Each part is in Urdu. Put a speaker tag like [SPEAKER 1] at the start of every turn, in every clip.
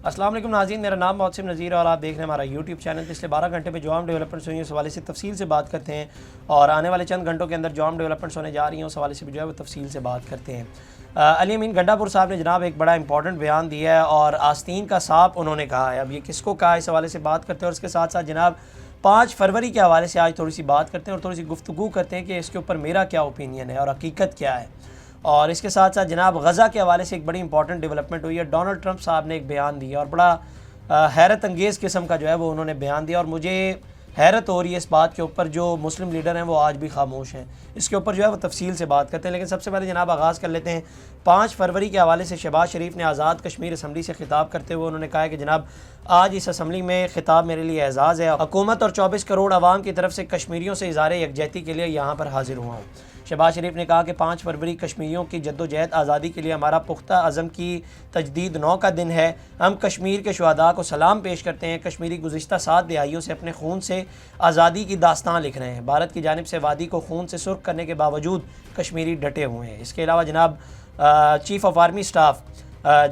[SPEAKER 1] السلام علیکم ناظرین، میرا نام محسن نذیر اور آپ دیکھ رہے ہیں ہمارا یوٹیوب چینل۔ پچھلے 12 گھنٹے میں جو عام ڈیولپمنٹس ہوئی ہیں اس حوالے سے تفصیل سے بات کرتے ہیں، اور آنے والے چند گھنٹوں کے اندر جو عام ڈیولپمنٹس ہونے جا رہی ہیں اس حوالے سے بھی جو ہے وہ تفصیل سے بات کرتے ہیں۔ علی امین گنڈا پور صاحب نے جناب ایک بڑا امپورٹنٹ بیان دیا ہے، اور آستین کا سانپ انہوں نے کہا ہے۔ اب یہ کس کو کہا ہے اس حوالے سے بات کرتے ہیں، اور اس کے ساتھ ساتھ جناب 5 فروری کے حوالے سے آج تھوڑی سی بات کرتے ہیں اور تھوڑی سی گفتگو کرتے ہیں کہ اس کے اوپر میرا کیا اوپینین ہے اور حقیقت کیا ہے۔ اور اس کے ساتھ ساتھ جناب غزہ کے حوالے سے ایک بڑی امپورٹنٹ ڈیولپمنٹ ہوئی ہے۔ ڈونلڈ ٹرمپ صاحب نے ایک بیان دیا اور بڑا حیرت انگیز قسم کا جو ہے وہ انہوں نے بیان دیا، اور مجھے حیرت ہو رہی ہے اس بات کے اوپر جو مسلم لیڈر ہیں وہ آج بھی خاموش ہیں۔ اس کے اوپر جو ہے وہ تفصیل سے بات کرتے ہیں، لیکن سب سے پہلے جناب آغاز کر لیتے ہیں 5 فروری کے حوالے سے۔ شہباز شریف نے آزاد کشمیر اسمبلی سے خطاب کرتے ہوئے انہوں نے کہا ہے کہ جناب آج اس اسمبلی میں خطاب میرے لیے اعزاز ہے، حکومت اور 24 کروڑ عوام کی طرف سے کشمیریوں سے اظہار یکجہتی کے لیے یہاں پر حاضر ہوا ہوں۔ شہباز شریف نے کہا کہ 5 فروری کشمیریوں کی جدوجہد آزادی کے لیے ہمارا پختہ عزم کی تجدید نو کا دن ہے۔ ہم کشمیر کے شہداء کو سلام پیش کرتے ہیں۔ کشمیری گزشتہ 7 دہائیوں سے اپنے خون سے آزادی کی داستان لکھ رہے ہیں۔ بھارت کی جانب سے وادی کو خون سے سرخ کرنے کے باوجود کشمیری ڈٹے ہوئے ہیں۔ اس کے علاوہ جناب chief of army staff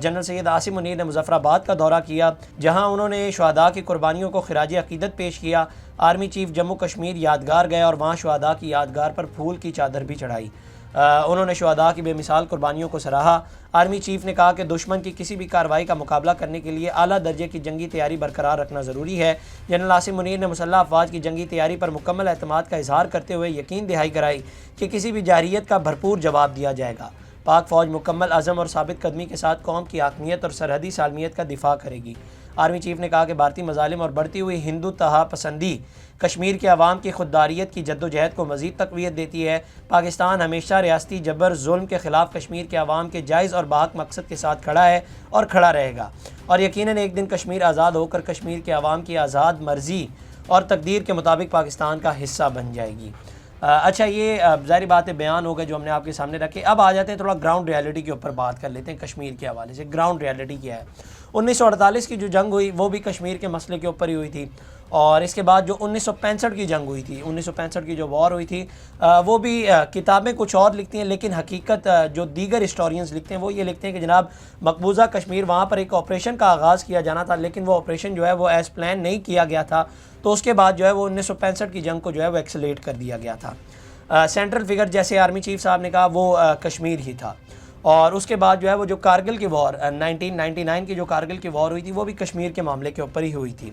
[SPEAKER 1] general Syed Asim Munir نے مظفر آباد کا دورہ کیا، جہاں انہوں نے شہداء کی قربانیوں کو خراج عقیدت پیش کیا۔ آرمی چیف جموں کشمیر یادگار گئے اور وہاں شہداء کی یادگار پر پھول کی چادر بھی چڑھائی۔ انہوں نے شہداء کی بے مثال قربانیوں کو سراہا۔ آرمی چیف نے کہا کہ دشمن کی کسی بھی کارروائی کا مقابلہ کرنے کے لیے اعلیٰ درجے کی جنگی تیاری برقرار رکھنا ضروری ہے۔ جنرل عاصم منیر نے مسلح افواج کی جنگی تیاری پر مکمل اعتماد کا اظہار کرتے ہوئے یقین دہائی کرائی کہ کسی بھی جارحیت کا بھرپور جواب دیا جائے گا۔ پاک فوج مکمل عزم اور ثابت قدمی کے ساتھ قوم کی حاکمیت اور سرحدی سالمیت کا دفاع کرے گی۔ آرمی چیف نے کہا کہ بھارتی مظالم اور بڑھتی ہوئی ہندو تہا پسندی کشمیر کے عوام کی خودداریت کی جدوجہد کو مزید تقویت دیتی ہے۔ پاکستان ہمیشہ ریاستی جبر ظلم کے خلاف کشمیر کے عوام کے جائز اور باحق مقصد کے ساتھ کھڑا ہے اور کھڑا رہے گا، اور یقیناً ایک دن کشمیر آزاد ہو کر کشمیر کے عوام کی آزاد مرضی اور تقدیر کے مطابق پاکستان کا حصہ بن جائے گی۔ اچھا، یہ ظاہری بات ہے بیان ہو گئے جو ہم نے آپ کے سامنے رکھے۔ اب آ جاتے ہیں تھوڑا گراؤنڈ ریالٹی کے اوپر بات کر لیتے ہیں کشمیر کے حوالے سے۔ گراؤنڈ ریالٹی کیا ہے؟ 1948 کی جو جنگ ہوئی وہ بھی کشمیر کے مسئلے کے اوپر ہی ہوئی تھی، اور اس کے بعد جو 1965 کی جنگ ہوئی تھی، 1965 کی جو وار ہوئی تھی، وہ بھی کتابیں کچھ اور لکھتی ہیں، لیکن حقیقت جو دیگر ہسٹورینز لکھتے ہیں وہ یہ لکھتے ہیں کہ جناب مقبوضہ کشمیر وہاں پر ایک آپریشن کا آغاز کیا جانا تھا، لیکن وہ آپریشن جو ہے وہ ایز پلان نہیں کیا گیا تھا، تو اس کے بعد جو ہے وہ 1965 کی جنگ کو جو ہے وہ ایکسلیٹ کر دیا گیا تھا۔ سینٹرل فگر جیسے آرمی چیف صاحب نے کہا وہ کشمیر ہی تھا، اور اس کے بعد جو ہے وہ جو کارگل کی وار 1999 کی جو کارگل کی وار ہوئی تھی وہ بھی کشمیر کے معاملے کے اوپر ہی ہوئی تھی۔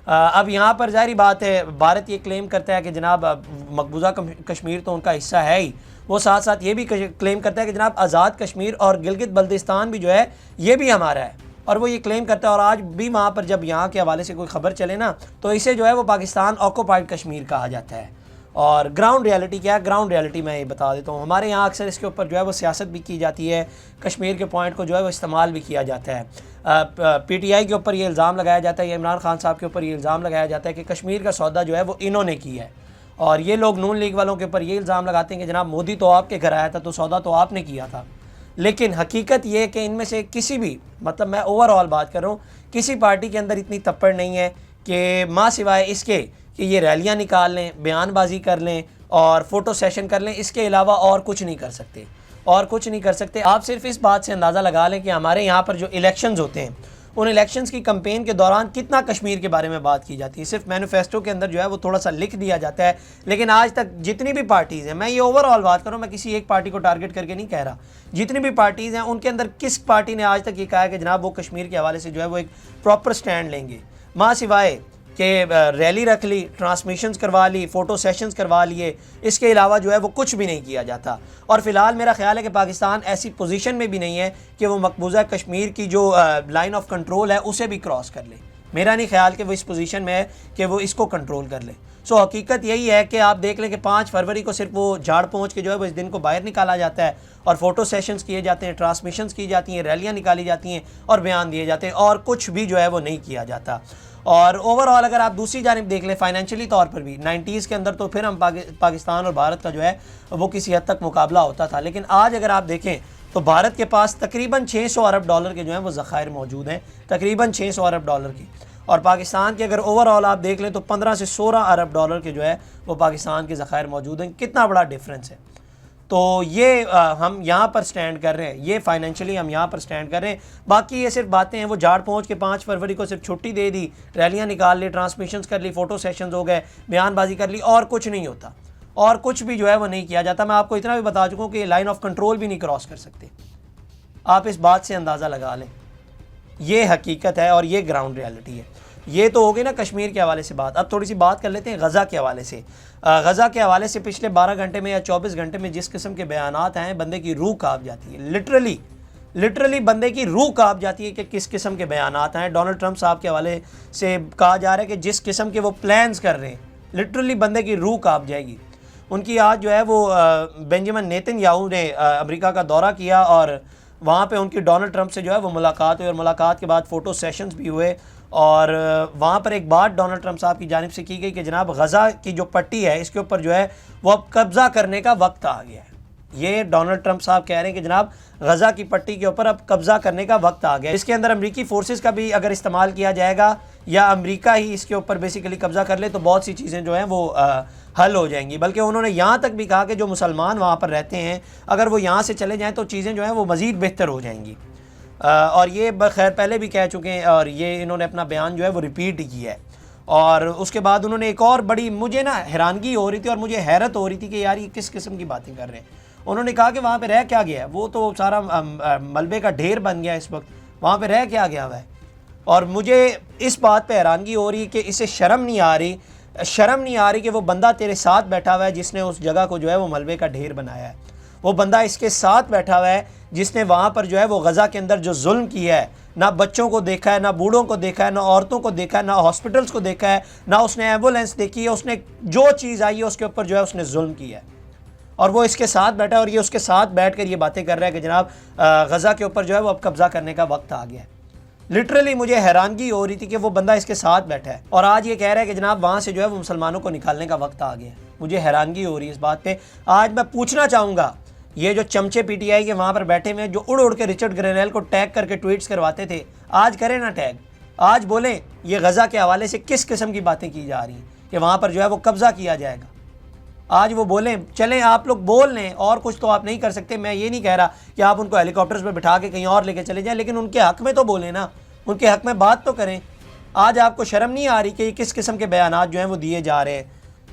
[SPEAKER 1] اب یہاں پر ظاہری بات ہے بھارت یہ کلیم کرتا ہے کہ جناب مقبوضہ کشمیر تو ان کا حصہ ہے ہی، وہ ساتھ ساتھ یہ بھی کلیم کرتا ہے کہ جناب آزاد کشمیر اور گلگت بلتستان بھی جو ہے یہ بھی ہمارا ہے، اور وہ یہ کلیم کرتا ہے۔ اور آج بھی وہاں پر جب یہاں کے حوالے سے کوئی خبر چلے نا تو اسے جو ہے وہ پاکستان آکوپائڈ کشمیر کہا جاتا ہے۔ اور گراؤنڈ ریالٹی کیا ہے؟ گراؤنڈ ریالٹی میں یہ بتا دیتا ہوں، ہمارے یہاں اکثر اس کے اوپر جو ہے وہ سیاست بھی کی جاتی ہے، کشمیر کے پوائنٹ کو جو ہے وہ استعمال بھی کیا جاتا ہے۔ پی ٹی آئی کے اوپر یہ الزام لگایا جاتا ہے، یا عمران خان صاحب کے اوپر یہ الزام لگایا جاتا ہے کہ کشمیر کا سودا جو ہے وہ انہوں نے کیا ہے، اور یہ لوگ نون لیگ والوں کے اوپر یہ الزام لگاتے ہیں کہ جناب مودی تو آپ کے گھر آیا تھا تو سودا تو آپ نے کیا تھا۔ لیکن حقیقت یہ ہے کہ ان میں سے کسی بھی، مطلب میں اوور آل بات کر رہا ہوں، کسی پارٹی کے اندر اتنی تپڑ نہیں ہے کہ ماں سوائے اس کے کہ یہ ریلیاں نکال لیں، بیان بازی کر لیں اور فوٹو سیشن کر لیں، اس کے علاوہ اور کچھ نہیں کر سکتے، اور کچھ نہیں کر سکتے۔ آپ صرف اس بات سے اندازہ لگا لیں کہ ہمارے یہاں پر جو الیکشنز ہوتے ہیں ان الیکشنز کی کمپین کے دوران کتنا کشمیر کے بارے میں بات کی جاتی ہے۔ صرف مینیفیسٹو کے اندر جو ہے وہ تھوڑا سا لکھ دیا جاتا ہے، لیکن آج تک جتنی بھی پارٹیز ہیں، میں یہ اوور آل بات کروں، میں کسی ایک پارٹی کو ٹارگٹ کر کے نہیں کہہ رہا، جتنی بھی پارٹیز ہیں ان کے اندر کس پارٹی نے آج تک یہ کہا ہے کہ جناب وہ کشمیر کے حوالے سے جو ہے وہ ایک پراپر سٹینڈ لیں گے، ماں سوائے کہ ریلی رکھ لی، ٹرانسمیشنز کروا لی، فوٹو سیشنز کروا لیے، اس کے علاوہ جو ہے وہ کچھ بھی نہیں کیا جاتا۔ اور فی الحال میرا خیال ہے کہ پاکستان ایسی پوزیشن میں بھی نہیں ہے کہ وہ مقبوضہ کشمیر کی جو لائن آف کنٹرول ہے اسے بھی کراس کر لے۔ میرا نہیں خیال کہ وہ اس پوزیشن میں ہے کہ وہ اس کو کنٹرول کر لے۔ سو حقیقت یہی ہے کہ آپ دیکھ لیں کہ 5 فروری کو صرف وہ جھاڑ پہنچ کے جو ہے وہ اس دن کو باہر نکالا جاتا ہے، اور فوٹو سیشنز کیے جاتے ہیں، ٹرانسمیشنز کی جاتی ہیں، ریلیاں نکالی جاتی ہیں اور بیان دیے جاتے ہیں، اور کچھ بھی جو ہے وہ نہیں کیا جاتا۔ اور اوور آل اگر آپ دوسری جانب دیکھ لیں فائنینشلی طور پر بھی 90s کے اندر تو پھر ہم پاکستان اور بھارت کا جو ہے وہ کسی حد تک مقابلہ ہوتا تھا، لیکن آج اگر آپ دیکھیں تو بھارت کے پاس تقریباً 600 ارب ڈالر کے جو ہیں وہ ذخائر موجود ہیں، تقریباً 600 ارب ڈالر کی، اور پاکستان کے اگر اوور آل آپ دیکھ لیں تو 15 سے 16 ارب ڈالر کے جو ہے وہ پاکستان کے ذخائر موجود ہیں۔ کتنا بڑا ڈیفرنس ہے۔ تو یہ ہم یہاں پر سٹینڈ کر رہے ہیں، یہ فائنینشلی ہم یہاں پر سٹینڈ کر رہے ہیں. باقی یہ صرف باتیں ہیں. وہ جھاڑ پہنچ کے 5 فروری کو صرف چھٹی دے دی، ریلیاں نکال لی، ٹرانسمیشنز کر لی، فوٹو سیشنز ہو گئے، بیان بازی کر لی، اور کچھ نہیں ہوتا، اور کچھ بھی جو ہے وہ نہیں کیا جاتا. میں آپ کو اتنا بھی بتا چکا ہوں کہ یہ لائن آف کنٹرول بھی نہیں کراس کر سکتے. آپ اس بات سے اندازہ لگا لیں. یہ حقیقت ہے اور یہ گراؤنڈ ریالٹی ہے. یہ تو ہو گئی نا کشمیر کے حوالے سے بات. اب تھوڑی سی بات کر لیتے ہیں غزہ کے حوالے سے. غزہ کے حوالے سے پچھلے 12 گھنٹے میں یا 24 گھنٹے میں جس قسم کے بیانات ہیں، بندے کی روح کانپ جاتی ہے. لٹرلی بندے کی روح کانپ جاتی ہے کہ کس قسم کے بیانات ہیں. ڈونلڈ ٹرمپ صاحب کے حوالے سے کہا جا رہا ہے کہ جس قسم کے وہ پلانز کر رہے ہیں، لٹرلی بندے کی روح کانپ جائے گی. ان کی آج جو ہے وہ بنجمن نیتن یاہو نے امریکہ کا دورہ کیا اور وہاں پہ ان کی ڈونلڈ ٹرمپ سے جو ہے وہ ملاقات ہوئی، اور ملاقات کے بعد فوٹو سیشنز بھی ہوئے. اور وہاں پر ایک بات ڈونلڈ ٹرمپ صاحب کی جانب سے کی گئی کہ جناب غزہ کی جو پٹی ہے اس کے اوپر جو ہے وہ اب قبضہ کرنے کا وقت آ گیا ہے. یہ ڈونلڈ ٹرمپ صاحب کہہ رہے ہیں کہ جناب غزہ کی پٹی کے اوپر اب قبضہ کرنے کا وقت آ گیا. اس کے اندر امریکی فورسز کا بھی اگر استعمال کیا جائے گا یا امریکہ ہی اس کے اوپر بیسیکلی قبضہ کر لے تو بہت سی چیزیں جو ہیں وہ حل ہو جائیں گی. بلکہ انہوں نے یہاں تک بھی کہا کہ جو مسلمان وہاں پر رہتے ہیں اگر وہ یہاں سے چلے جائیں تو چیزیں جو ہیں وہ مزید بہتر ہو جائیں گی. اور یہ بخیر پہلے بھی کہہ چکے ہیں اور یہ انہوں نے اپنا بیان جو ہے وہ ریپیٹ کیا ہے. اور اس کے بعد انہوں نے ایک اور بڑی مجھے نا حیرانگی ہو رہی تھی اور مجھے حیرت ہو رہی تھی کہ یار یہ کس قسم کی باتیں کر رہے ہیں. انہوں نے کہا کہ وہاں پہ رہ کیا گیا ہے، وہ تو سارا ملبے کا ڈھیر بن گیا اس وقت، وہاں پہ رہ کیا گیا ہوا ہے. اور مجھے اس بات پہ حیرانگی ہو رہی کہ اسے شرم نہیں آ رہی کہ وہ بندہ تیرے ساتھ بیٹھا ہوا ہے جس نے اس جگہ کو جو ہے وہ ملبے کا ڈھیر بنایا ہے. وہ بندہ اس کے ساتھ بیٹھا ہوا ہے جس نے وہاں پر جو ہے وہ غزہ کے اندر جو ظلم کیا ہے، نہ بچوں کو دیکھا ہے، نہ بوڑھوں کو دیکھا ہے، نہ عورتوں کو دیکھا ہے، نہ ہاسپٹلس کو دیکھا ہے، نہ اس نے ایمبولینس دیکھی ہے. اس نے جو چیز آئی ہے اس کے اوپر جو ہے اس نے ظلم کیا ہے اور وہ اس کے ساتھ بیٹھا ہے اور یہ اس کے ساتھ بیٹھ کر یہ باتیں کر رہا ہے کہ جناب غزہ کے اوپر جو ہے وہ اب قبضہ کرنے کا وقت آ گیا ہے. لٹرلی مجھے حیرانگی ہو رہی تھی کہ وہ بندہ اس کے ساتھ بیٹھا ہے اور آج یہ کہہ رہا ہے کہ جناب وہاں سے جو ہے وہ مسلمانوں کو نکالنے کا وقت آ گیا ہے. مجھے حیرانگی ہو رہی ہے اس بات پہ. آج میں پوچھنا چاہوں گا یہ جو چمچے پی ٹی آئی کے وہاں پر بیٹھے ہوئے جو اڑ کے رچرڈ گرینیل کو ٹیگ کر کے ٹویٹس کرواتے تھے، آج کریں نا ٹیگ. آج بولیں یہ غزہ کے حوالے سے کس قسم کی باتیں کی جا رہی ہیں کہ وہاں پر جو ہے وہ قبضہ کیا جائے گا. آج وہ بولیں. چلیں آپ لوگ بول لیں، اور کچھ تو آپ نہیں کر سکتے. میں یہ نہیں کہہ رہا کہ آپ ان کو ہیلی کاپٹرز پہ بٹھا کے کہیں اور لے کے چلے جائیں، لیکن ان کے حق میں تو بولیں نا، ان کے حق میں بات تو کریں. آج آپ کو شرم نہیں آ رہی کہ یہ کس قسم کے بیانات جو ہیں وہ دیے جا رہے ہیں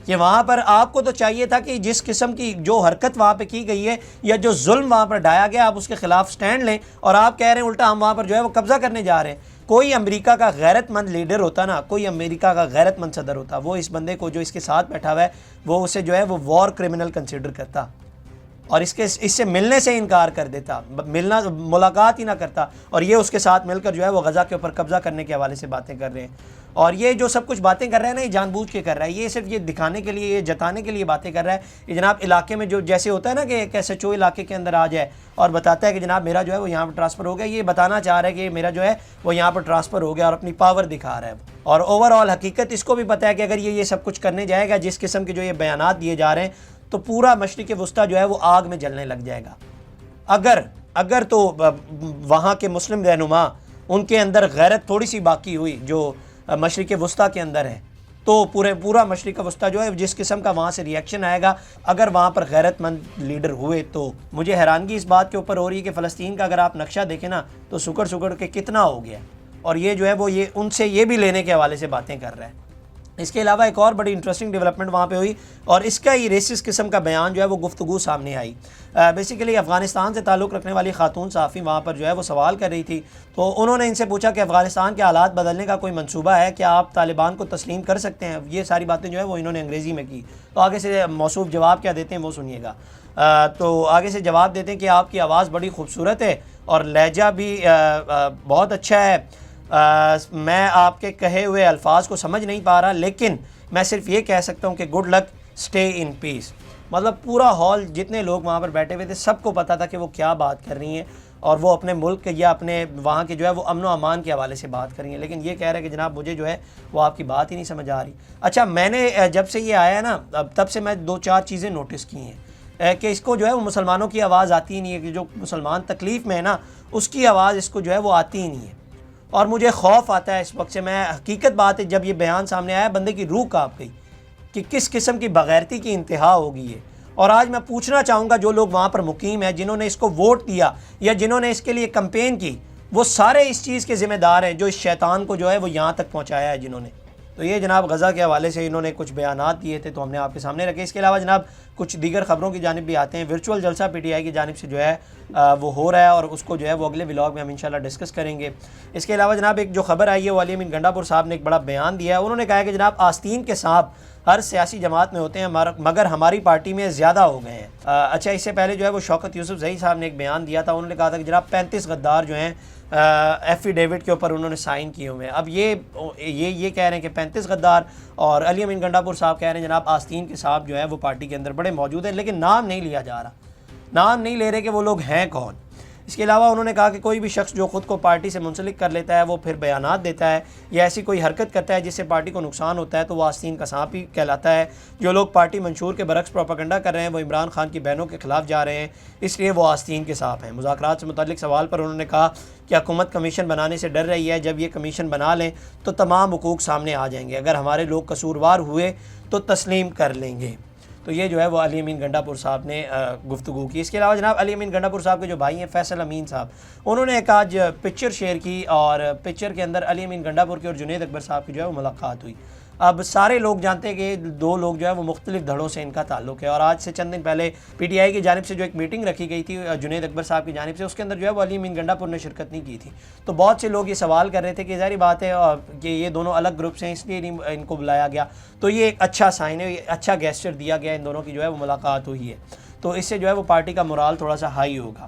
[SPEAKER 1] کہ وہاں پر آپ کو تو چاہیے تھا کہ جس قسم کی جو حرکت وہاں پہ کی گئی ہے یا جو ظلم وہاں پر ڈھایا گیا آپ اس کے خلاف سٹینڈ لیں، اور آپ کہہ رہے ہیں الٹا ہم وہاں پر جو ہے وہ قبضہ کرنے جا رہے ہیں. کوئی امریکہ کا غیرت مند لیڈر ہوتا نا، کوئی امریکہ کا غیرت مند صدر ہوتا، وہ اس بندے کو جو اس کے ساتھ بیٹھا ہوا ہے وہ اسے جو ہے وہ وار کرمنل کنسیڈر کرتا اور اس سے ملنے سے انکار کر دیتا، ملاقات ہی نہ کرتا. اور یہ اس کے ساتھ مل کر جو ہے وہ غزہ کے اوپر قبضہ کرنے کے حوالے سے باتیں کر رہے ہیں. اور یہ جو سب کچھ باتیں کر رہا ہے نا، یہ جان بوجھ کے کر رہا ہے. یہ صرف یہ دکھانے کے لیے، یہ جتانے کے لیے باتیں کر رہا ہے کہ جناب علاقے میں جو جیسے ہوتا ہے نا کہ ایک ایس ایچ او علاقے کے اندر آ جائے اور بتاتا ہے کہ جناب میرا جو ہے وہ یہاں پر ٹرانسفر ہو گیا. یہ بتانا چاہ رہا ہے کہ میرا جو ہے وہ یہاں پر ٹرانسفر ہو گیا اور اپنی پاور دکھا رہا ہے. اور اوور آل حقیقت اس کو بھی پتہ ہے کہ اگر یہ سب کچھ کرنے جائے گا، جس قسم کے جو یہ بیانات دیے جا رہے ہیں، تو پورا مشرق وسطیٰ جو ہے وہ آگ میں جلنے لگ جائے گا. اگر تو وہاں کے مسلم رہنما ان کے اندر غیرت تھوڑی سی باقی ہوئی جو مشرق وسطیٰ کے اندر ہے، تو پورا مشرق وسطیٰ جو ہے جس قسم کا وہاں سے ریئیکشن آئے گا اگر وہاں پر غیرت مند لیڈر ہوئے. تو مجھے حیرانگی اس بات کے اوپر ہو رہی ہے کہ فلسطین کا اگر آپ نقشہ دیکھیں نا تو سکڑ کے کتنا ہو گیا، اور یہ جو ہے وہ یہ ان سے یہ بھی لینے کے حوالے سے باتیں کر رہا ہے. اس کے علاوہ ایک اور بڑی انٹرسٹنگ ڈیولپمنٹ وہاں پہ ہوئی اور اس کا ہی ریسس قسم کا بیان جو ہے وہ گفتگو سامنے آئی. بیسیکلی افغانستان سے تعلق رکھنے والی خاتون صحافی وہاں پر جو ہے وہ سوال کر رہی تھی، تو انہوں نے ان سے پوچھا کہ افغانستان کے حالات بدلنے کا کوئی منصوبہ ہے، کیا آپ طالبان کو تسلیم کر سکتے ہیں؟ یہ ساری باتیں جو ہے وہ انہوں نے انگریزی میں کی. تو آگے سے موصوف جواب کیا دیتے ہیں وہ سنیے گا. تو آگے سے جواب دیتے ہیں کہ آپ کی آواز بڑی خوبصورت ہے اور لہجہ بھی بہت اچھا ہے. میں آپ کے کہے ہوئے الفاظ کو سمجھ نہیں پا رہا، لیکن میں صرف یہ کہہ سکتا ہوں کہ گڈ لک، اسٹے ان پیس. مطلب پورا ہال جتنے لوگ وہاں پر بیٹھے ہوئے تھے سب کو پتہ تھا کہ وہ کیا بات کر رہی ہیں اور وہ اپنے ملک یا اپنے وہاں کے جو ہے وہ امن و امان کے حوالے سے بات کر رہی ہیں. لیکن یہ کہہ رہے ہیں کہ جناب مجھے جو ہے وہ آپ کی بات ہی نہیں سمجھ آ رہی. اچھا، میں نے جب سے یہ آیا نا تب سے میں 2-4 چیزیں نوٹس کی ہیں کہ اس کو جو ہے وہ مسلمانوں کی آواز آتی ہی نہیں ہے، کہ جو مسلمان تکلیف میں ہے نا اس کی آواز اس کو جو ہے وہ آتی ہی نہیں ہے. اور مجھے خوف آتا ہے اس وقت سے. میں حقیقت بات ہے جب یہ بیان سامنے آیا بندے کی روح کانپ گئی کہ کس قسم کی بغیرتی کی انتہا ہوگی ہے. اور آج میں پوچھنا چاہوں گا جو لوگ وہاں پر مقیم ہیں، جنہوں نے اس کو ووٹ دیا یا جنہوں نے اس کے لیے کمپین کی، وہ سارے اس چیز کے ذمہ دار ہیں جو اس شیطان کو جو ہے وہ یہاں تک پہنچایا ہے جنہوں نے۔ تو یہ جناب غزہ کے حوالے سے انہوں نے کچھ بیانات دیے تھے تو ہم نے آپ کے سامنے رکھے۔ اس کے علاوہ جناب کچھ دیگر خبروں کی جانب بھی آتے ہیں۔ ورچوئل جلسہ پی ٹی آئی کی جانب سے جو ہے وہ ہو رہا ہے اور اس کو جو ہے وہ اگلے ولاگ میں ہم انشاءاللہ ڈسکس کریں گے۔ اس کے علاوہ جناب ایک جو خبر آئی ہے وہ علی امین گنڈا پور صاحب نے ایک بڑا بیان دیا ہے۔ انہوں نے کہا ہے کہ جناب آستین کے سانپ ہر سیاسی جماعت میں ہوتے ہیں مگر ہماری پارٹی میں زیادہ ہو گئے ہیں۔ اچھا، اس سے پہلے جو ہے وہ شوکت یوسف زئی صاحب نے ایک بیان دیا تھا۔ انہوں نے کہا تھا کہ جناب 35 غدار جو ہیں ایفیڈیوٹ کے اوپر انہوں نے سائن کیے ہوئے ہیں۔ اب یہ کہہ رہے ہیں کہ 35 غدار، اور علی امین گنڈا پور صاحب کہہ رہے ہیں جناب آستین کے صاحب جو ہے وہ پارٹی کے اندر بڑے موجود ہیں، لیکن نام نہیں لیا جا رہا، نام نہیں لے رہے کہ وہ لوگ ہیں کون۔ اس کے علاوہ انہوں نے کہا کہ کوئی بھی شخص جو خود کو پارٹی سے منسلک کر لیتا ہے، وہ پھر بیانات دیتا ہے یا ایسی کوئی حرکت کرتا ہے جس سے پارٹی کو نقصان ہوتا ہے، تو وہ آستین کا سانپ ہی کہلاتا ہے۔ جو لوگ پارٹی منشور کے برعکس پروپیگنڈا کر رہے ہیں، وہ عمران خان کی بہنوں کے خلاف جا رہے ہیں، اس لیے وہ آستین کے سانپ ہیں۔ مذاکرات سے متعلق سوال پر انہوں نے کہا کہ حکومت کمیشن بنانے سے ڈر رہی ہے، جب یہ کمیشن بنا لیں تو تمام حقوق سامنے آ جائیں گے، اگر ہمارے لوگ قصوروار ہوئے تو تسلیم کر لیں گے۔ تو یہ جو ہے وہ علی امین گنڈا پور صاحب نے گفتگو کی۔ اس کے علاوہ جناب علی امین گنڈا پور صاحب کے جو بھائی ہیں فیصل امین صاحب، انہوں نے ایک آج پکچر شیئر کی اور پکچر کے اندر علی امین گنڈا پور کی اور جنید اکبر صاحب کی جو ہے وہ ملاقات ہوئی۔ اب سارے لوگ جانتے ہیں کہ دو لوگ جو ہے وہ مختلف دھڑوں سے ان کا تعلق ہے، اور آج سے چند دن پہلے پی ٹی آئی کی جانب سے جو ایک میٹنگ رکھی گئی تھی جنید اکبر صاحب کی جانب سے، اس کے اندر جو ہے وہ علی امین گنڈا پور نے شرکت نہیں کی تھی۔ تو بہت سے لوگ یہ سوال کر رہے تھے کہ ظاہری بات ہے کہ یہ دونوں الگ گروپس ہیں، اس لیے ان کو بلایا گیا، تو یہ ایک اچھا سائن ہے، اچھا گیسچر دیا گیا، ان دونوں کی جو ہے وہ ملاقات ہوئی ہے، تو اس سے جو ہے وہ پارٹی کا مورال تھوڑا سا ہائی ہوگا۔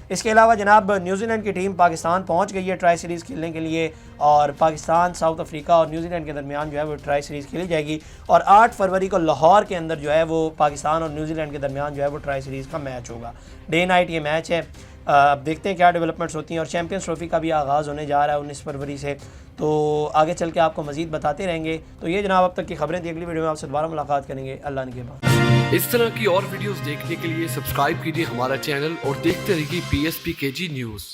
[SPEAKER 1] اس کے علاوہ جناب نیوزی لینڈ کی ٹیم پاکستان پہنچ گئی ہے ٹرائی سیریز کھیلنے کے لیے، اور پاکستان، ساؤتھ افریقہ اور نیوزی لینڈ کے درمیان جو ہے وہ ٹرائی سیریز کھیلی جائے گی، اور 8 فروری کو لاہور کے اندر جو ہے وہ پاکستان اور نیوزی لینڈ کے درمیان جو ہے وہ ٹرائی سیریز کا میچ ہوگا۔ ڈے نائٹ یہ میچ ہے۔ اب دیکھتے ہیں کیا ڈیولپمنٹس ہوتی ہیں، اور چیمپئنز ٹرافی کا بھی آغاز ہونے جا رہا ہے 19 فروری سے، تو آگے چل کے آپ کو مزید بتاتے رہیں گے۔ تو یہ جناب اب تک کی خبریں تھیں، اگلی ویڈیو میں آپ سے دوبارہ ملاقات کریں گے، اللہ نگہبان۔
[SPEAKER 2] اس طرح کی اور ویڈیوز دیکھنے کے لیے سبسکرائب کیجیے ہمارا چینل اور دیکھتے رہیے PSPKG نیوز۔